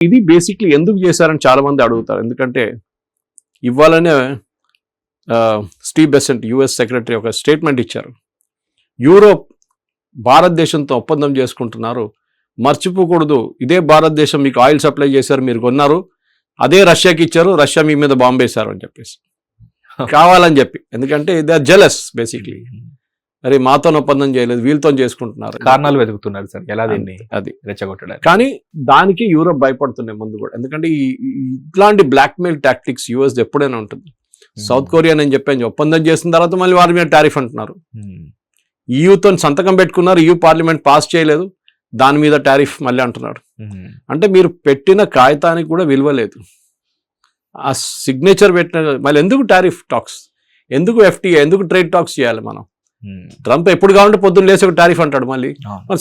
ఇది బేసిక్లీ ఎందుకు చేశారని చాలా మంది అడుగుతారు. ఎందుకంటే ఇవ్వాలనే స్టీవ్ బెసెంట్ యుఎస్ సెక్రటరీ ఒక స్టేట్మెంట్ ఇచ్చారు. యూరోప్ భారతదేశంతో ఒప్పందం చేసుకుంటున్నారు, మర్చిపోకూడదు, ఇదే భారతదేశం మీకు ఆయిల్ సప్లై చేశారు, మీరు కొన్నారు, అదే రష్యాకి ఇచ్చారు, రష్యా మీ మీద బాంబు వేశారు అని చెప్పేసి కావాలని చెప్పి. ఎందుకంటే దే ఆర్ జెలస్ బేసిక్లీ. మరి మాతో ఒప్పందం చేయలేదు, వీళ్ళతో చేసుకుంటున్నారు, కారణాలు వెతుకుతున్నారు సార్ ఎలా దీన్ని అది రెచ్చగొట్టడానికి. కానీ దానికి యూరోప్ భయపడుతున్నాయి ముందు కూడా. ఎందుకంటే ఇట్లాంటి బ్లాక్మెయిల్ టాక్టిక్స్ యూఎస్ ఎప్పుడైనా ఉంటుంది. సౌత్ కొరియా నేను చెప్పాను, ఒప్పందం చేసిన తర్వాత మళ్ళీ వారి మీద టారిఫ్ అంటున్నారు. ఈయూతో సంతకం పెట్టుకున్నారు, ఈయూ పార్లమెంట్ పాస్ చేయలేదు, దాని మీద టారిఫ్ మళ్ళీ అంటున్నారు. అంటే మీరు పెట్టిన కాగితానికి కూడా విలువ లేదు, ఆ సిగ్నేచర్ పెట్టిన మళ్ళీ ఎందుకు టారిఫ్ టాక్స్, ఎందుకు ఎఫ్టీఏ, ఎందుకు ట్రేడ్ టాక్స్ చేయాలి మనం? ట్రంప్ ఎప్పుడు కావాలంటే పొద్దున్న లేసి ఒక టారిఫ్ అంటాడు, మళ్ళీ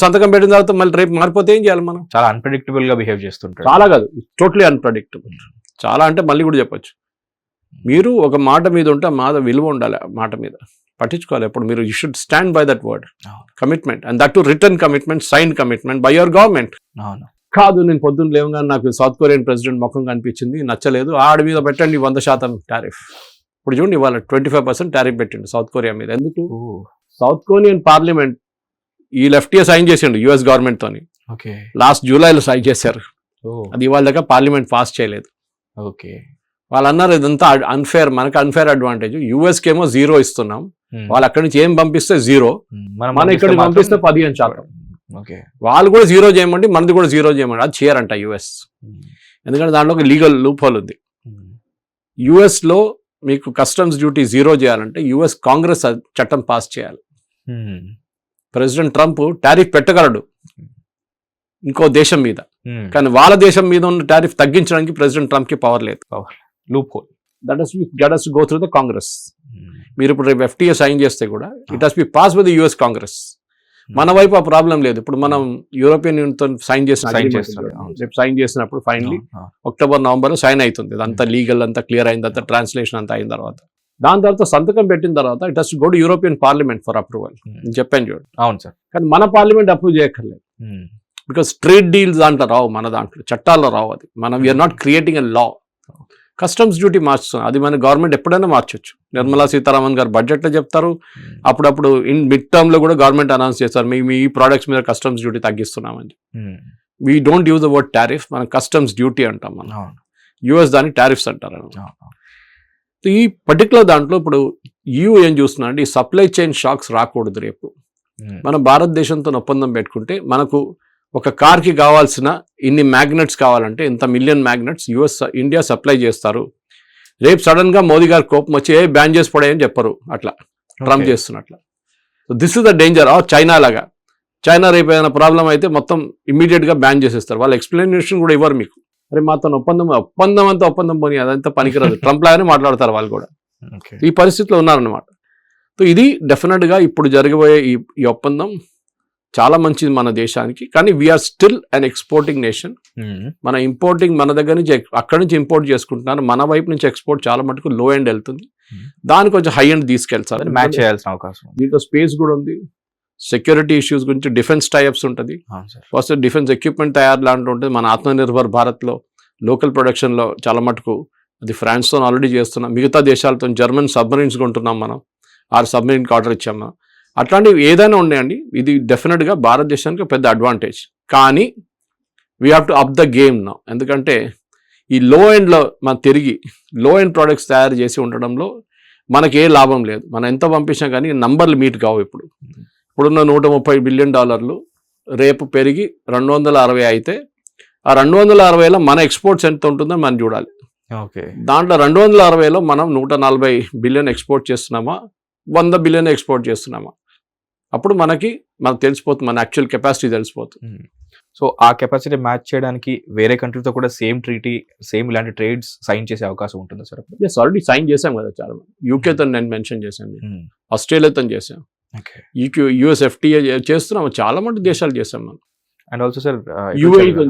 సంతకం పెట్టిన తర్వాత మళ్ళీ రేపు మారిపోతే ఏం చేయాలి మనం? చాలా అన్ప్రెడిక్టబుల్ గా బిహేవ్ చేస్తుంటారు. చాలా కాదు, టోటలీ అన్ప్రెడిక్టబుల్. చాలా అంటే మళ్ళీ కూడా చెప్పొచ్చు, మీరు ఒక మాట మీద ఉంటే మాట విలువ ఉండాలి, మాట మీద పట్టించుకోవాలి. ఎప్పుడు మీరు you should stand by that word commitment, and that to return commitment, sign commitment by your government. కాదు నేను పొద్దున్న లేవగానే నాకు సౌత్ కొరియన్ ప్రెసిడెంట్ ముఖం కనిపించింది, నచ్చలేదు, ఆడి మీద పెట్టండి 100% టారిఫ్. ఇప్పుడు చూడండి, ఇవాళ 25% టారిఫ్ పెట్టిండు సౌత్ కొరియా మీద. ఎందుకు? సౌత్ కొరియన్ పార్లమెంట్ ఈ ఎఫ్టీఏ సైన్ చేసిండు యుఎస్ గవర్నమెంట్ తోని, లాస్ట్ జూలైలో సైన్ చేశారు. అది ఇవాళ దగ్గర పార్లమెంట్ పాస్ చేయలేదు. వాళ్ళు అన్నారు ఇదంతా అన్ఫేర్, మనకు అన్ఫేర్ అడ్వాంటేజ్, యుఎస్కి ఏమో 0 ఇస్తున్నాం, వాళ్ళు అక్కడి నుంచి ఏం పంపిస్తే 0, మనం ఇక్కడ పంపిస్తే 15%. వాళ్ళు కూడా 0 చేయమండి, మనది కూడా 0 చేయమండి, అది చేయరంట యుఎస్. ఎందుకంటే దాంట్లో ఒక లీగల్ లూప్ హోల్ ఉంది. యుఎస్ లో మీకు కస్టమ్స్ డ్యూటీ 0 చేయాలంటే యుఎస్ కాంగ్రెస్ చట్టం పాస్ చేయాలి. ప్రెసిడెంట్ ట్రంప్ టారిఫ్ పెట్టగలడు ఇంకో దేశం మీద, కానీ వాళ్ళ దేశం మీద ఉన్న టారిఫ్ తగ్గించడానికి ప్రెసిడెంట్ ట్రంప్ కి పవర్ లేదు. Loop whole that has to go through the Congress. మీరు ఇప్పుడు రేపు ఎఫ్టీఏ సైన్ చేస్తే కూడా it has be pass with the US Congress. మన వైపు ఆ ప్రాబ్లం లేదు. ఇప్పుడు మనం యూరోపియన్ యూనియన్ తో సైన్ చేసినప్పుడు ఫైనలీ అక్టోబర్ నవంబర్ సైన్ అవుతుంది, అదంతా లీగల్ అంతా క్లియర్ అయిన తర్వాత, ట్రాన్స్లేషన్ అంతా అయిన తర్వాత, దాని తర్వాత సంతకం పెట్టిన తర్వాత it has to go to European parliament for approval. నేను చెప్పాను చూడండి. అవును సార్. కానీ మన పార్లమెంట్ అప్రూవ్ చేయక్కర్లేదు, బికాస్ ట్రేడ్ డీల్స్ దాంట్లో రావు, మన దాంట్లో చట్టాల్లో రావు. అది మనం we're not creating a law. Customs duty మార్చుతున్నాం, అది మన గవర్నమెంట్ ఎప్పుడైనా మార్చొచ్చు. నిర్మలా సీతారామన్ గారు బడ్జెట్లో చెప్తారు, అప్పుడప్పుడు ఇన్ మిడ్ టర్మ్ లో కూడా గవర్నమెంట్ అనౌన్స్ చేస్తారు, మేము ఈ ప్రోడక్ట్స్ మీద కస్టమ్స్ డ్యూటీ తగ్గిస్తున్నామని. We don't use the word tariff, మనం కస్టమ్స్ డ్యూటీ అంటాం, మనం యుఎస్ దాన్ని టారిఫ్స్ అంటారు. ఈ పర్టికులర్ దాంట్లో ఇప్పుడు యూ ఏం చూస్తున్నా అంటే ఈ సప్లై చైన్ షాక్స్ రాకూడదు. రేపు మనం భారతదేశంతో ఒప్పందం పెట్టుకుంటే మనకు ఒక కార్కి కావాల్సిన ఇన్ని మ్యాగ్నెట్స్ కావాలంటే ఇంత మిలియన్ మ్యాగ్నెట్స్ ఇండియా సప్లై చేస్తారు. రేపు సడన్ గా మోదీ గారు కోపం వచ్చి బ్యాన్ చేసి పడాయని చెప్పరు, అట్లా ట్రంప్ చేస్తున్నట్ల. This is the danger of China లాగా. చైనా రేపు ఏదైనా ప్రాబ్లం అయితే మొత్తం ఇమీడియట్ గా బ్యాన్ చేసేస్తారు, వాళ్ళు ఎక్స్ప్లెనేషన్ కూడా ఇవ్వరు మీకు. అరే మాతో ఒప్పందం పోనీ, అదంతా పనికిరాదు, ట్రంప్ లాగానే మాట్లాడతారు వాళ్ళు కూడా. ఈ పరిస్థితిలో ఉన్నారనమాట. సో ఇది డెఫినెట్ గా ఇప్పుడు జరగబోయే ఈ ఒప్పందం చాలా మంచిది మన దేశానికి. కానీ వీఆర్ స్టిల్ అన్ ఎక్స్పోర్టింగ్ నేషన్. మన ఇంపోర్టింగ్ మన దగ్గర నుంచి అక్కడి నుంచి ఇంపోర్ట్ చేసుకుంటున్నారు, మన వైపు నుంచి ఎక్స్పోర్ట్ చాలా మటుకు లో ఎండ్ వెళ్తుంది. దాన్ని కొంచెం హై ఎండ్ తీసుకెళ్తారు, మ్యాచ్ చేయాల్సిన అవకాశం. దీంట్లో స్పేస్ కూడా ఉంది, సెక్యూరిటీ ఇష్యూస్ గురించి డిఫెన్స్ టైప్స్ ఉంటుంది, ఫస్ట్ డిఫెన్స్ ఎక్విప్మెంట్ తయారు లాంటి ఉంటుంది. మన ఆత్మనిర్భర్ భారత్లో లోకల్ ప్రొడక్షన్లో చాలా మటుకు అది ఫ్రాన్స్తో ఆల్రెడీ చేస్తున్నాం, మిగతా దేశాలతో జర్మన్ సబ్మరీన్స్ కొంటున్నాం, మనం 6 సబ్మరీన్కి ఆర్డర్ ఇచ్చాము. అట్లాంటివి ఏదైనా ఉన్నాయండి, ఇది డెఫినెట్గా భారతదేశానికి పెద్ద అడ్వాంటేజ్. కానీ we have to up the game now. ఎందుకంటే ఈ లో ఎండ్లో మనం తిరిగి లో ఎండ్ ప్రోడక్ట్స్ తయారు చేసి ఉండడంలో మనకి ఏ లాభం లేదు. మనం ఎంత పంపించినా కానీ నంబర్లు మీట్ కావు. ఇప్పుడున్న $130 బిలియన్ రేపు పెరిగి 260 అయితే ఆ 260లో మన ఎక్స్పోర్ట్స్ ఎంత ఉంటుందో మనం చూడాలి. దాంట్లో 260లో మనం 140 బిలియన్ ఎక్స్పోర్ట్ చేస్తున్నామా, 100 బిలియన్ ఎక్స్పోర్ట్ చేస్తున్నామా, అప్పుడు మనకు తెలిసిపోతుంది, మన యాక్చువల్ కెపాసిటీ తెలిసిపోతుంది. సో ఆ కెపాసిటీ మ్యాచ్ చేయడానికి వేరే కంట్రీతో కూడా సేమ్ ఇలాంటి ట్రేడ్స్ సైన్ చేసే అవకాశం ఉంటుందా సార్? ఎస్, ఆల్రెడీ సైన్ చేసాం కదా చాలా మంది. యూకేతో నేను మెన్షన్ చేశాను, ఆస్ట్రేలియాతో చేసాం, యుఎస్ ఎఫ్టీఏ చేస్తున్నాం, చాలా మంది దేశాలు చేసాం మనం. అండ్ ఆల్సో సార్ యూఏఈతో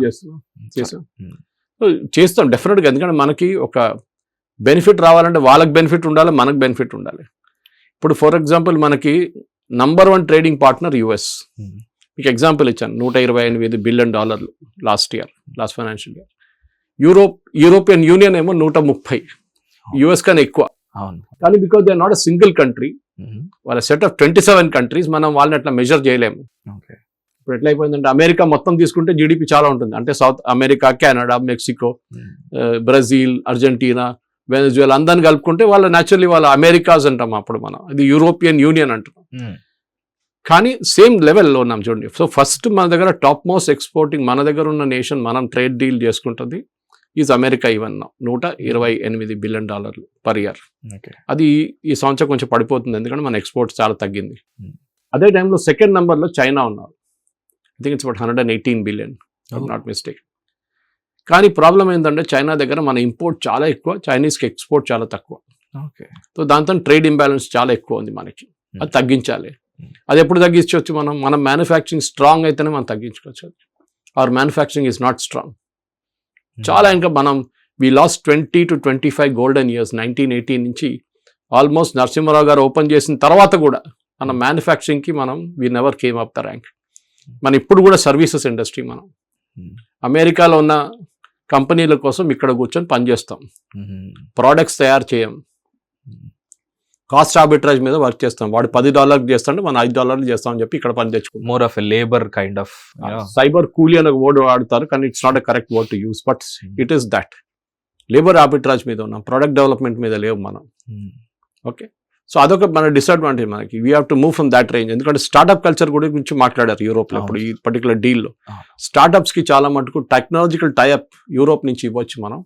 చేస్తాం డెఫినెట్గా. ఎందుకంటే మనకి ఒక బెనిఫిట్ రావాలంటే వాళ్ళకి బెనిఫిట్ ఉండాలి, మనకు బెనిఫిట్ ఉండాలి. ఇప్పుడు ఫర్ ఎగ్జాంపుల్ మనకి నంబర్ 1 ట్రేడింగ్ పార్ట్నర్ యుఎస్. మీకు ఎగ్జాంపుల్ ఇచ్చాను, $128 billion last financial year. European union ఏమో 130, యుఎస్ కన్నా ఎక్కువ. అవును. కానీ because they are not a single country, వాళ్ళ సెట్ ఆఫ్ 27 కంట్రీస్, మనం వాళ్ళని అట్లా మెజర్ చేయలేము. ఓకే. ఇప్పుడు ఎట్లా అయిపోయిందంటే అమెరికా మొత్తం తీసుకుంటే జీడిపి చాలా ఉంటుంది, అంటే South America, Canada, Mexico, Brazil, Argentina, Venezuela అందరిని కలుపుకుంటే వాళ్ళ న్యాచురల్లీ వాళ్ళ అమెరికాస్ అంటాం అప్పుడు మనం, ఇది యూరోపియన్ యూనియన్ అంటున్నాం. కానీ సేమ్ లెవెల్లో ఉన్నాం చూడండి. సో ఫస్ట్ మన దగ్గర టాప్ మోస్ట్ ఎక్స్పోర్టింగ్ మన దగ్గర ఉన్న నేషన్, మనం ట్రేడ్ డీల్ చేసుకుంటుంది is America. Even $128 billion per year. అది ఈ సంవత్సరం కొంచెం పడిపోతుంది, ఎందుకంటే మన ఎక్స్పోర్ట్స్ చాలా తగ్గింది. అదే టైంలో సెకండ్ నెంబర్లో చైనా ఉన్నారు. I think it's about 118 billion, not mistake. కానీ ప్రాబ్లం ఏంటంటే చైనా దగ్గర మన ఇంపోర్ట్ చాలా ఎక్కువ, చైనీస్కి ఎక్స్పోర్ట్ చాలా తక్కువ. ఓకే. సో దాంతో ట్రేడ్ ఇంబ్యాలెన్స్ చాలా ఎక్కువ ఉంది మనకి, అది తగ్గించాలి. అది ఎప్పుడు తగ్గించవచ్చు? మనం మ్యానుఫ్యాక్చరింగ్ స్ట్రాంగ్ అయితేనే మనం తగ్గించుకోవచ్చు. Our manufacturing is not strong. చాలా ఇంకా మనం we lost 20 to 25 golden years. 1980 నుంచి ఆల్మోస్ట్ నరసింహారావు గారు ఓపెన్ చేసిన తర్వాత కూడా మన మ్యానుఫ్యాక్చరింగ్కి we never came up the rank. మన ఇప్పుడు కూడా సర్వీసెస్ ఇండస్ట్రీ, మనం అమెరికాలో ఉన్న కంపెనీల కోసం ఇక్కడ కూర్చొని పనిచేస్తాం, ప్రోడక్ట్స్ తయారు చేయం, కాస్ట్ ఆర్బిట్రాజ్ మీద వర్క్ చేస్తాం. వాడు $10 చేస్తాడు, మనం $5 చేస్తామని చెప్పి ఇక్కడ పని తెచ్చుకుంటాం. More of a labour kind of cyber కూలీ అనే వర్డ్ వాడతారు, కానీ it's not a correct word to use, but it is that. Labour arbitrage మీద ఉన్నాం, ప్రొడక్ట్ డెవలప్మెంట్ మీద లేవు మనం. ఓకే. సో అదొక మన డిసడ్వాంటేజ్ మనకి. We have to move from that range. ఎందుకంటే స్టార్ట్అప్ కల్చర్ గురించి మాట్లాడారు యూరోప్లో ఇప్పుడు ఈ పర్టికులర్ డీల్లో. స్టార్ట్అప్స్కి చాలా మటుకు టెక్నాలజికల్ టైఅప్ యూరోప్ నుంచి ఇవ్వచ్చు మనం,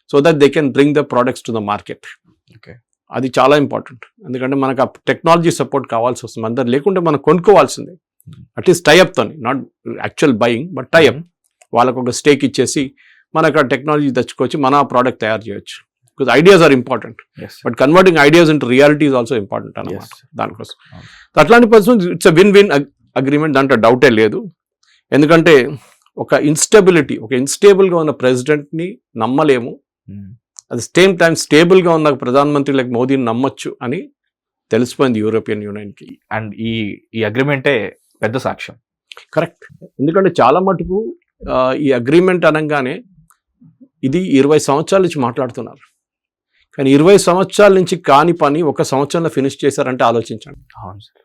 so that they can bring the products to the market. Okay. అది చాలా ఇంపార్టెంట్, ఎందుకంటే మనకు ఆ టెక్నాలజీ సపోర్ట్ కావాల్సి వస్తుంది. అందరు లేకుంటే మనం కొనుక్కోవాల్సిందే, అట్లీస్ట్ టైఅప్తో, not actual buying but tie up. వాళ్ళకు ఒక స్టేక్ ఇచ్చేసి మనకు ఆ టెక్నాలజీ తెచ్చుకోవచ్చు, మన ప్రోడక్ట్ తయారు చేయొచ్చు. Because ideas are important, but converting ideas into reality is also important అన్నమాట. దానికోసం అట్లాంటి person it's a win agreement, దాంట్లో డౌటే లేదు. ఎందుకంటే ఒక ఇన్స్టేబుల్గా ఉన్న ప్రెసిడెంట్ని నమ్మలేము, అట్ ద సేమ్ టైం స్టేబుల్గా ఉన్న ప్రధానమంత్రి లైక్ మోదీని నమ్మొచ్చు అని తెలిసిపోయింది యూరోపియన్ యూనియన్కి. అండ్ ఈ అగ్రిమెంటే పెద్ద సాక్ష్యం. కరెక్ట్. ఎందుకంటే చాలా మటుకు ఈ అగ్రిమెంట్ అనగానే ఇది 20 సంవత్సరాల నుంచి మాట్లాడుతున్నారు, కానీ 20 సంవత్సరాల నుంచి కాని పని 1 సంవత్సరంలో ఫినిష్ చేశారంటే ఆలోచించండి. అవును సార్.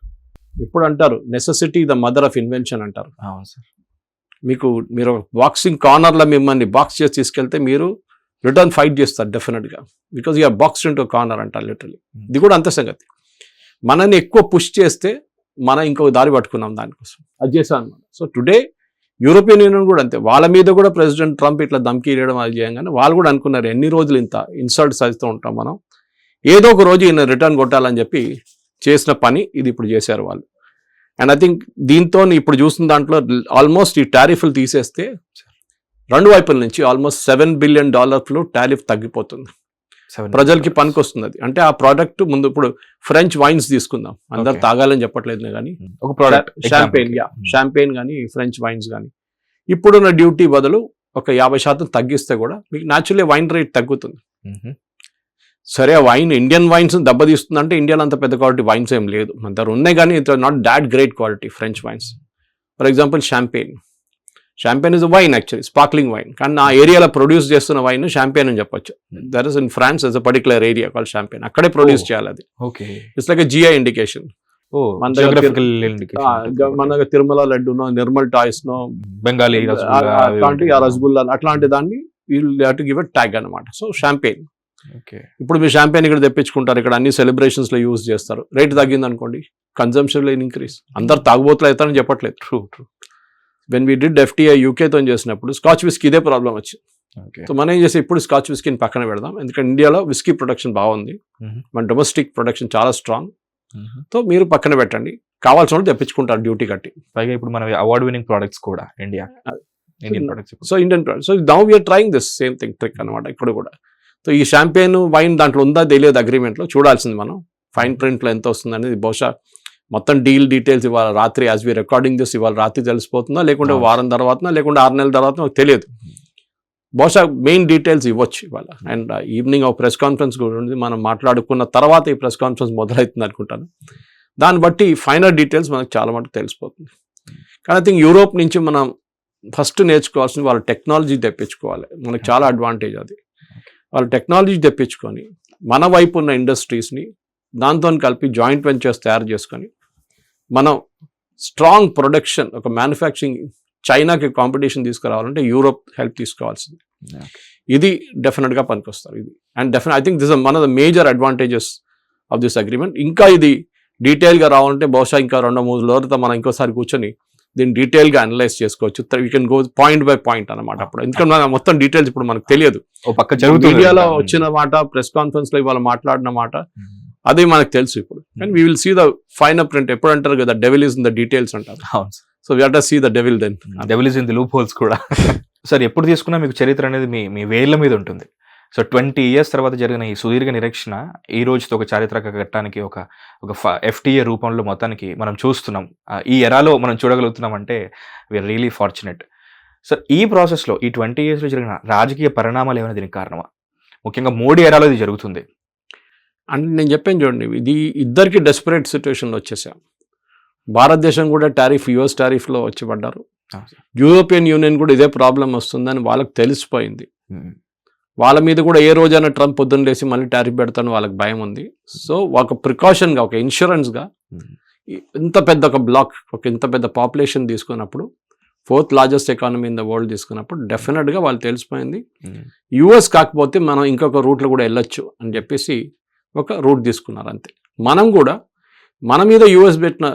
ఇప్పుడు అంటారు necessity the mother of invention అంటారు. అవును సార్. మీరు బాక్సింగ్ కార్నర్లో మిమ్మల్ని బాక్స్ చేసి తీసుకెళ్తే మీరు రిటర్న్ ఫైట్ చేస్తారు డెఫినెట్గా, because you're boxed into corner అంటారు లిటరలీ. ఇది కూడా అంతే సంగతి. మనల్ని ఎక్కువ పుష్ చేస్తే మనం ఇంకొక దారి పట్టుకున్నాం దానికోసం, అది చేశాను అనమాట. సో టుడే యూరోపియన్ యూనియన్ కూడా అంతే, వాళ్ళ మీద కూడా ప్రెసిడెంట్ ట్రంప్ ఇట్లా ధమ్కీ ఇవ్వడం అది చేయగానే వాళ్ళు కూడా అనుకున్నారు ఎన్ని రోజులు ఇంత ఇన్సల్ట్స్ అవుతూ ఉంటాం మనం, ఏదో ఒక రోజు ఈయన రిటర్న్ కొట్టాలని చెప్పి చేసిన పని ఇది ఇప్పుడు చేశారు వాళ్ళు. అండ్ ఐ థింక్ దీంతో ఇప్పుడు చూసిన దాంట్లో ఆల్మోస్ట్ ఈ టారిఫ్లు తీసేస్తే రెండు వైపుల నుంచి ఆల్మోస్ట్ $7 బిలియన్ టారిఫ్ తగ్గిపోతుంది, ప్రజలకి పనికి వస్తుంది. అది అంటే ఆ ప్రోడక్ట్ ముందు ఇప్పుడు ఫ్రెంచ్ వైన్స్ తీసుకుందాం, అందరు తాగాలని చెప్పట్లేదు కానీ ఒక ప్రోడక్ట్ షాంపెయిన్ కానీ ఫ్రెంచ్ వైన్స్ కానీ ఇప్పుడున్న డ్యూటీ బదులు ఒక 50% తగ్గిస్తే కూడా మీకు న్యాచురల్లీ వైన్ రేట్ తగ్గుతుంది. సరే వైన్ ఇండియన్ వైన్స్ దెబ్బతీస్తుందంటే ఇండియాలో అంత పెద్ద క్వాలిటీ వైన్స్ ఏం లేదు, మన దగ్గర ఉన్నాయి కానీ it not that great quality French wines. For example champagne is wine, actually sparkling wine, కానీ ఆ ఏరియాలో ప్రొడ్యూస్ చేస్తున్న వైన్ షాంపెయిన్ అని చెప్పొచ్చు. That is in France is a particular area call champagne, అక్కడే ప్రొడ్యూస్ చేయాలి అది. It's like GI indication. మన దగ్గర తిరుమల లడ్డూనో నిర్మల్ టాయ్స్ నో బెంగాలీ అట్లాంటి రసగుల్లా అట్లాంటి దాన్ని we'll have to give a tag అనమాట. సో షాంపెయిన్ ఇప్పుడు మీరు షాంపెయిన్ ఇక్కడ తెప్పించుకుంటారు, ఇక్కడ అన్ని సెలబ్రేషన్స్ లో యూజ్ చేస్తారు, రేట్ తగ్గింది అనుకోండి కన్జంప్షన్ లో ఇంక్రీస్. అందరు తాగుబోతులు అవుతారని చెప్పట్లేదు. True. When we did FTA యూకేతో చేసినప్పుడు స్కాచ్ విస్కీ ఇదే ప్రాబ్లం వచ్చింది. సో మనం ఏం చేసి ఇప్పుడు స్కాచ్ విస్కీని పక్కన పెడదాం, ఎందుకంటే ఇండియాలో విస్కీ ప్రొడక్షన్ బాగుంది, మన డొమెస్టిక్ ప్రొడక్షన్ చాలా స్ట్రాంగ్. సో మీరు పక్కన పెట్టండి, కావాల్సిన వాళ్ళు తెప్పించుకుంటారు డ్యూటీ కట్టి. పైగా ఇప్పుడు మన అవార్డ్ వినింగ్ ప్రొడక్ట్స్ కూడా Indian products. So Indian products. So now we're trying this same thing trick అనమాట ఇక్కడ కూడా. సో ఈ షాంపెయిన్ వైన్ దాంట్లో ఉందా తెలియదు, అగ్రిమెంట్లో చూడాల్సింది మనం, ఫైన్ ప్రింట్లో ఎంత వస్తుంది అనేది. బహుశా మొత్తం డీటెయిల్స్ ఇవాళ రాత్రి యాజ్ వి రికార్డింగ్ దిస్ ఇవాళ రాత్రి తెలిసిపోతుందా, లేకుంటే వారం తర్వాత, లేకుంటే 6 నెలల తర్వాత నాకు తెలియదు. బహుశా మెయిన్ డీటెయిల్స్ ఇవ్వచ్చు ఇవాళ. అండ్ ఈవినింగ్ ఒక ప్రెస్ కాన్ఫరెన్స్ కూడా ఉంది, మనం మాట్లాడుకున్న తర్వాత ఈ ప్రెస్ కాన్ఫరెన్స్ మొదలవుతుంది అనుకుంటాను. దాన్ని బట్టి ఫైనల్ డీటెయిల్స్ మనకు చాలా మటుకు తెలిసిపోతుంది. కానీ ఐ థింక్ యూరోప్ నుంచి మనం ఫస్ట్ నేర్చుకోవాల్సింది వాళ్ళ టెక్నాలజీ తెప్పించుకోవాలి. మనకు చాలా అడ్వాంటేజ్ అది. వాళ్ళ టెక్నాలజీ తెప్పించుకొని మన వైపు ఉన్న ఇండస్ట్రీస్ని దాంతో కలిపి జాయింట్ వెంచర్స్ తయారు చేసుకొని మనం స్ట్రాంగ్ ప్రొడక్షన్, ఒక మ్యానుఫ్యాక్చరింగ్ చైనాకి కాంపిటీషన్ తీసుకురావాలంటే యూరోప్ హెల్ప్ తీసుకోవాల్సింది. ఇది డెఫినెట్గా పనికొస్తారు ఇది. And I think this one of the major advantages of this agreement. ఇంకా ఇది డీటెయిల్గా రావాలంటే బహుశా ఇంకా 2-3 రోజులతో మనం ఇంకోసారి కూర్చొని దీన్ని డీటెయిల్గా అనలైజ్ చేసుకోవచ్చు. You can go point by point అనమాట. అప్పుడు ఎందుకంటే మొత్తం డీటెయిల్స్ ఇప్పుడు మనకు తెలియదు. మీడియాలో వచ్చిన మాట, ప్రెస్ కాన్ఫరెన్స్ లో ఇవాళ మాట్లాడిన మాట అదే మనకు తెలుసు ఇప్పుడు. And we will see the final print. ఎప్పుడు అంటారు కదా, devil is in the details అంటారు. So we have to see the devil then. Devil is in the loopholes కూడా. సార్, ఎప్పుడు తీసుకున్నా మీకు చరిత్ర అనేది మీ వేళ్ల మీద ఉంటుంది. సో 20 years తర్వాత జరిగిన ఈ సుదీర్ఘ నిరీక్షణ ఈ రోజుతో ఒక చారిత్రక ఘట్టానికి ఒక FTA రూపంలో మొత్తానికి మనం చూస్తున్నాం. ఈ ఎరాలో మనం చూడగలుగుతున్నాం అంటే వీఆర్ రియలీ ఫార్చునేట్. సార్, ఈ ప్రాసెస్లో ఈ 20 yearsలో జరిగిన రాజకీయ పరిణామాలు ఏమైనా దీనికి కారణమా? ముఖ్యంగా మోడీ ఎరాలో ఇది జరుగుతుంది అంటే నేను చెప్పాను చూడండి, ఇది ఇద్దరికి డెస్పరేట్ సిచ్యువేషన్లో వచ్చేసాం. భారతదేశం కూడా US టారిఫ్లో వచ్చి పడ్డారు. యూరోపియన్ యూనియన్ కూడా ఇదే ప్రాబ్లం వస్తుందని వాళ్ళకి తెలిసిపోయింది. వాళ్ళ మీద కూడా ఏ రోజైనా ట్రంప్ పొద్దున్న లేసి మళ్ళీ టారిఫ్ పెడతాను వాళ్ళకి భయం ఉంది. సో ఒక ప్రికాషన్గా, ఒక ఇన్సూరెన్స్గా ఇంత పెద్ద ఒక బ్లాక్, ఇంత పెద్ద పాపులేషన్ తీసుకున్నప్పుడు, 4th largest economy in the world తీసుకున్నప్పుడు డెఫినెట్గా వాళ్ళు తెలిసిపోయింది US కాకపోతే మనం ఇంకొక రూట్లో కూడా వెళ్ళొచ్చు అని చెప్పేసి ఒక రూట్ తీసుకున్నారు అంతే. మనం కూడా మన మీద US పెట్టిన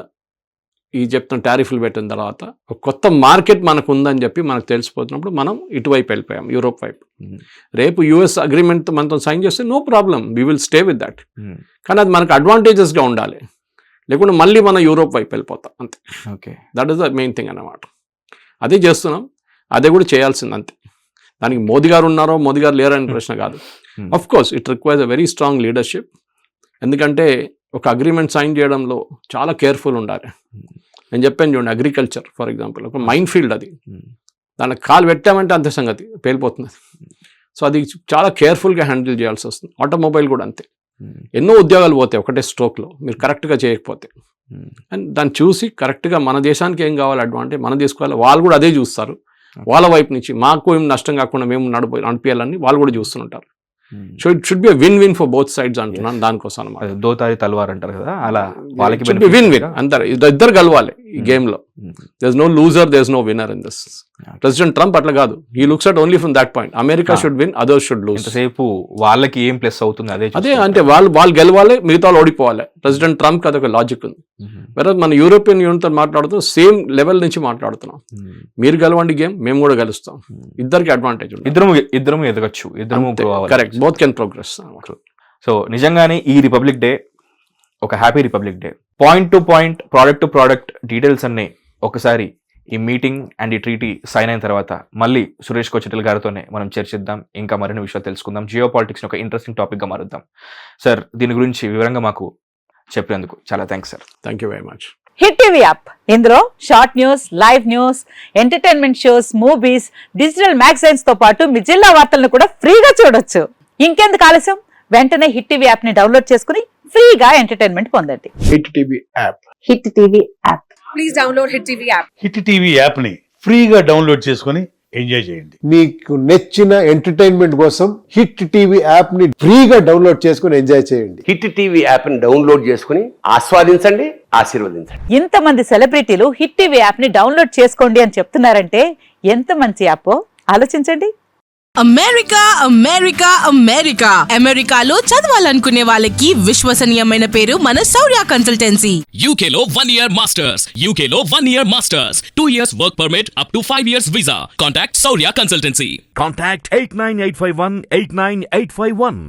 ఈ చెప్తున్న టారిఫ్లు పెట్టిన తర్వాత ఒక కొత్త మార్కెట్ మనకు ఉందని చెప్పి మనకు తెలిసిపోతున్నప్పుడు మనం ఇటువైపు వెళ్ళిపోయాం, యూరోప్ వైపు. రేపు US అగ్రిమెంట్ మనతో సైన్ చేస్తే no problem, we will stay with that. కానీ అది మనకు అడ్వాంటేజెస్గా ఉండాలి, లేకుంటే మళ్ళీ మనం యూరోప్ వైపు వెళ్ళిపోతాం అంతే. Okay, that is the main thing అన్నమాట. అదే చేస్తున్నాం, అదే కూడా చేయాల్సింది అంతే. దానికి మోదీ గారు ఉన్నారో మోదీ గారు లేరని ప్రశ్న కాదు. Of course it requires a very strong leadership. ఎందుకంటే ఒక అగ్రిమెంట్ సైన్ చేయడంలో చాలా కేర్ఫుల్ ఉండాలి. నేను చెప్పాను చూడండి, అగ్రికల్చర్ ఫర్ ఎగ్జాంపుల్ ఒక మైన్ ఫీల్డ్, అది దానికి కాలు పెట్టామంటే అంతే సంగతి, పేలిపోతుంది. సో అది చాలా కేర్ఫుల్గా హ్యాండిల్ చేయాల్సి వస్తుంది. ఆటోమొబైల్ కూడా అంతే, ఎన్నో ఉద్యోగాలు పోతాయి ఒకటే స్ట్రోక్లో మీరు కరెక్ట్గా చేయకపోతే. అండ్ దాన్ని చూసి కరెక్ట్గా మన దేశానికి ఏం కావాలి అడ్వాంటేజ్ మనం తీసుకోవాలి. వాళ్ళు కూడా అదే చూస్తారు వాళ్ళ వైపు నుంచి, మాకు ఏం నష్టం కాకుండా మేము నడిపేయాలని వాళ్ళు కూడా చూస్తుంటారు. So it should be win for both sides అంటున్నాను. దానికోసం అనమాట, దోతారి తల్వార్ అంటారు కదా, అలా వాళ్ళకి విన్ అంటారు. ఇద్దరు కలవాలి ఈ గేమ్ లో. There is no loser, there is no winner in this. President Trump అట్లా కాదు, he looks at only from that point. America should win, others should lose. ఎంతసేపు వాళ్ళకి ఏం ప్లస్ అవుతుంది అదే అంటే వాళ్ళు గెలవాలి, మిగతా వాళ్ళు ఓడిపోవాలి. ప్రెసిడెంట్ ట్రంప్ కి అదొక లాజిక్ ఉంది. వేరే మన యూరోపియన్ యూనియన్ తో మాట్లాడుతూ సేమ్ లెవెల్ నుంచి మాట్లాడుతున్నాం. మీరు గెలవండి గేమ్, మేము కూడా గెలుస్తాం. ఇద్దరికి అడ్వాంటేజ్ ఉంది. ఇద్దరము ఎదగచ్చు, ఇద్దరము correct, both can progress. So నిజంగానే ఈ రిపబ్లిక్ డే ఒక happy republic day. Point to point, product to product details అన్నీ ఒకసారి ఈ మీటింగ్ అండ్ ఈ ట్రీటీ సైన్ అయిన తర్వాత మళ్ళీ సురేష్ కోచెటిల్ గారితోనే మనం చర్చిద్దాం, ఇంకా మరిన్ని విషయాలు తెలుసుకుందాం. జియో పాలిటిక్స్ ఒక ఇంట్రెస్టింగ్ టాపిక్గా మారుద్దాం. సార్, దీని గురించి వివరంగా మాకు చెప్పినందుకు చాలా thanks sir. Thank you very much. Hit TV app, ఇందులో short news, live news, entertainment shows, movies, digital magazines తో పాటు మీ జిల్లా వార్తలను కూడా ఫ్రీగా చూడొచ్చు. ఇంకెందుకు ఆలస్యం, వెంటనే హిట్ టీవీ యాప్ ని డౌన్లోడ్ చేసుకుని ఫ్రీగా ఎంటర్టైన్మెంట్ పొందండి. Hit TV app. Hit TV app. Please download hit TV app. Hit TV app ని ఫ్రీగా డౌన్లోడ్ చేసుకొని ఎంజాయ్ చేయండి. మీకు నచ్చిన ఎంటర్టైన్మెంట్ కోసం హిట్ టీవీ యాప్ ని ఫ్రీగా డౌన్లోడ్ చేసుకొని ఎంజాయ్ చేయండి. హిట్ టీవీ యాప్ ని డౌన్లోడ్ చేసుకుని ఆస్వాదించండి, ఆశీర్వదించండి. ఇంతమంది సెలబ్రిటీలు హిట్ టీవీ యాప్ ని డౌన్లోడ్ చేసుకోండి అని చెప్తున్నారంటే ఎంత మంచి యాప్ ఆలోచించండి. అమెరికా అమెరికా అమెరికా అమెరికాలో చదవాలనుకునే వాళ్ళకి విశ్వసనీయమైన పేరు మన శౌర్య కన్సల్టెన్సీ. UK లో 1 year masters, UK లో 1 year masters, 2 years work permit up to 5 years visa. Contact Saurya Consultancy. Contact 89851 89851.